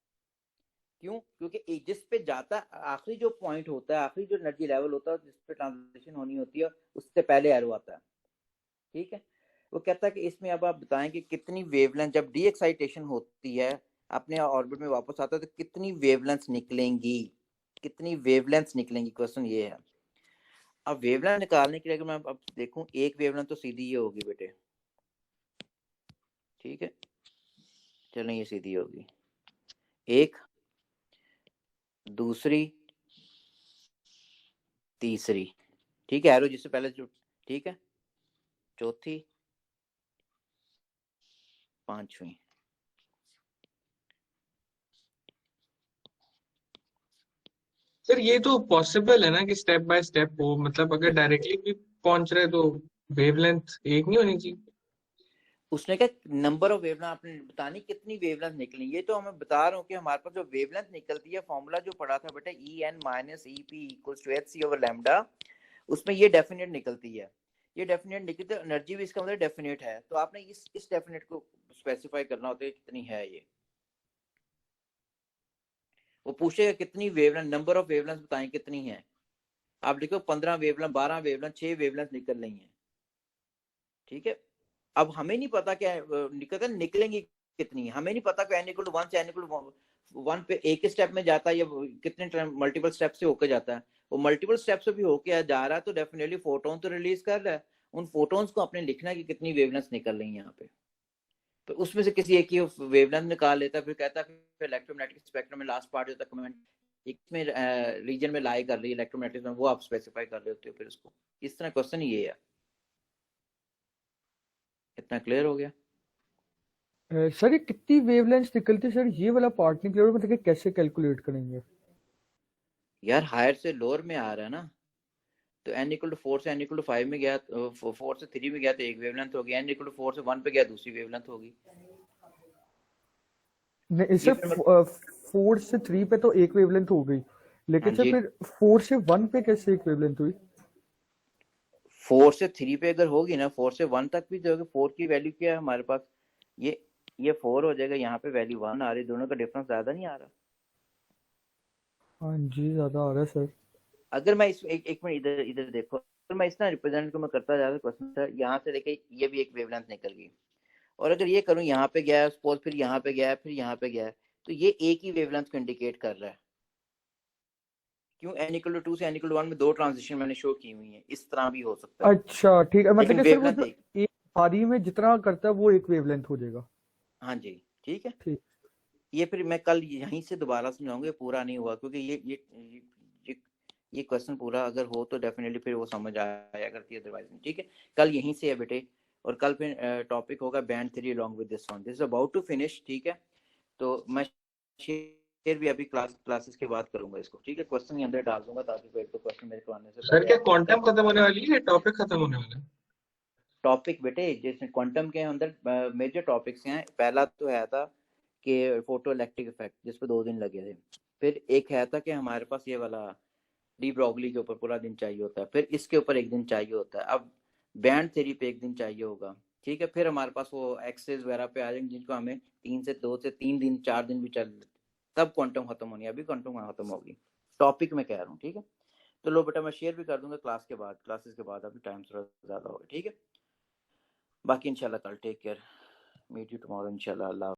क्यों? क्योंकि जिस पे जाता आखिरी जो पॉइंट होता है, आखिरी जो एनर्जी लेवल होता है जिस पे ट्रांजिशन होनी होती है, उससे पहले एरो आता है। ठीक है, वो कहता है कि इसमें अब आप बताएं कि कितनी वेवलेंथ जब डी एक्साइटेशन होती है अपने ऑर्बिट में वापस आता है तो कितनी वेवलेंथ निकलेंगी, कितनी वेवलेंथ निकलेंगी, क्वेश्चन ये है। अब वेवलेंथ निकालने के लिए अगर मैं अब देखूं, एक वेवलेंथ तो सीधी ये होगी बेटे। ठीक है, चलें ये सीधी होगी, एक, दूसरी, तीसरी, ठीक है, एरो जिससे पहले जो, ठीक है, चौथी, पांचवी। सर ये तो पॉसिबल है ना कि स्टेप बाय स्टेप हो, मतलब अगर डायरेक्टली भी पहुंच रहे तो वेवलेंथ एक नहीं होनी चाहिए? उसने क्या नंबर ऑफ वेवलेंथ आपने बतानी कितनी वेवलेंथ निकली, ये तो हमें बता रहा हूँ कि हमारे पास जो वेवलेंथ निकलती है, फॉर्मूला जो पढ़ा था बेटा E n minus E p equals to h c over lambda, उसमें ये डेफिनेट निकलती है। ये डेफिनेट निकलती है, एनर्जी भी इसका मतलब डेफिनेट है। तो आपने इस डेफिनेट को स्पेसिफाई करना होता है कितनी है ये। वो पूछेगा कितनी वेवलेंथ, नंबर ऑफ वेवलेंथ बताएं कितनी है, आप लिखो 15 वेवलेंथ, 12 वेवलेंथ, 6 वेवलेंथ निकल रही है। ठीक है, अब हमें नहीं पता क्या निकलेंगी कितनी, हमें नहीं पता कि n इक्वल टू 1 से n इक्वल टू 1 पे एक ही स्टेप में जाता है या कितने मल्टीपल स्टेप से होकर जाता है। वो मल्टीपल स्टेप से भी होकर जा रहा है तो डेफिनेटली फोटोन तो रिलीज कर रहा है। उन फोटोन्स को अपने लिखना है कि कितनी वेवलेंथ निकल रही है यहाँ पे, तो उसमें से किसी एक की वेवलेंथ निकाल लेता है। फिर कहता है इलेक्ट्रोमैग्नेटिक स्पेक्ट्रम में लास्ट पार्ट होता है कमेंट, इसमें रीजन में लाई कर रही है इलेक्ट्रोमैग्नेटिक में, वो आप स्पेसिफाई कर रहे होते हो फिर उसको। इस तरह क्वेश्चन ये है। इतना क्लियर हो गया? सर ये कितनी वेवलेंथ निकलती है सर, ये वाला पार्ट नहीं क्लियर, मतलब कि कैसे कैलकुलेट करेंगे? यार हायर से लोअर में आ रहा है ना, तो n इक्वल टू 4 से n इक्वल टू 5 में गया, 4 से 3 में गया तो एक वेवलेंथ होगी, n इक्वल टू 4 से 1 पे गया दूसरी वेवलेंथ होगी। नहीं ये सर, फिर 4 से 3 पे तो एक वेवलेंथ हो गई, हाँ लेकिन सर जी, फिर 4 से 1 पे कैसे एक वेवलेंथ हुई? 4 से 3 पे अगर होगी ना, 4 से 1 तक भी जो 4 की वैल्यू क्या है हमारे पास, ये 4 हो जाएगा, यहाँ पे वैल्यू 1 आ रही, दोनों का डिफरेंस ज्यादा नहीं आ रहा। हाँ जी, ज्यादा आ रहा है सर। अगर मैं इस एक मिनट इधर इधर देखो, अगर मैं इस ना रिप्रेजेंट को मैं करता जा रहा क्वेश्चन था, यहाँ से लेके ये भी एक वेवलेंथ निकल गई, और अगर ये करूँ यहाँ पे गया सपोज, फिर यहाँ पे गया, फिर यहाँ पे गया, तो ये एक ही वेवलेंथ को इंडिकेट कर रहा है। क्यों? n इक्वल टू 2 से n इक्वल टू 1 में दो ट्रांजिशन मैंने शो की हुई है, इस तरह भी हो सकता है, अच्छा ठीक है, मतलब लेकिन कि सर वो वेवलेंथ जो एक। एक बारी में जितना करता है वो एक वेवलेंथ हो जाएगा। हाँ जी, ठीक है। ठीक। ये फिर मैं कल यहीं से दोबारा समझाऊंगा, पूरा नहीं हुआ क्योंकि ये ये क्वेश्चन पूरा अगर हो तो डेफिनेटली फिर वो समझ आया करती है, अदरवाइज नहीं। ठीक है, कल यहीं से है बेटे, और कल फिर टॉपिक होगा band 3 along with this one. This is about to finish. ठीक है, तो मैं शेयर भी अभी क्लासेस के बाद करूंगा इसको। ठीक है, क्वेश्चन ही अंदर डाल दूंगा ताकि फिर तो क्वेश्चन मेरे को आने से सर पहले क्या आप क्वांटम खत्म होने वाली है या टॉपिक खत्म होने वाला है? टॉपिक बेटे जिसमें क्वांटम के अंदर मेजर टॉपिक्स हैं। पहला तो है था कि फोटो इलेक्ट्रिक इफेक्ट, जिस पे 2 दिन लगे थे। फिर एक है था कि हमारे पास ये वाला डी ब्रॉगली के ऊपर पूरा दिन चाहिए होता है, फिर इसके ऊपर 1 दिन चाहिए होता है, अब बैंड थ्योरी पे 1 दिन चाहिए होगा। ठीक है, फिर हमारे पास वो एक्सेस वगैरह पे आ जाएंगे जिनको हमें 2 से 3 दिन 4 दिन भी चल, तब क्वांटम खत्म होनी है। अभी क्वांटम खत्म होगी, टॉपिक में कह रहा हूँ। ठीक है, तो लो बेटा मैं शेयर भी कर दूंगा क्लासेस के बाद, अभी टाइम थोड़ा ज्यादा होगा। ठीक है, बाकी इंशाल्लाह कल take care, meet you tomorrow इंशाल्लाह। अल्लाह।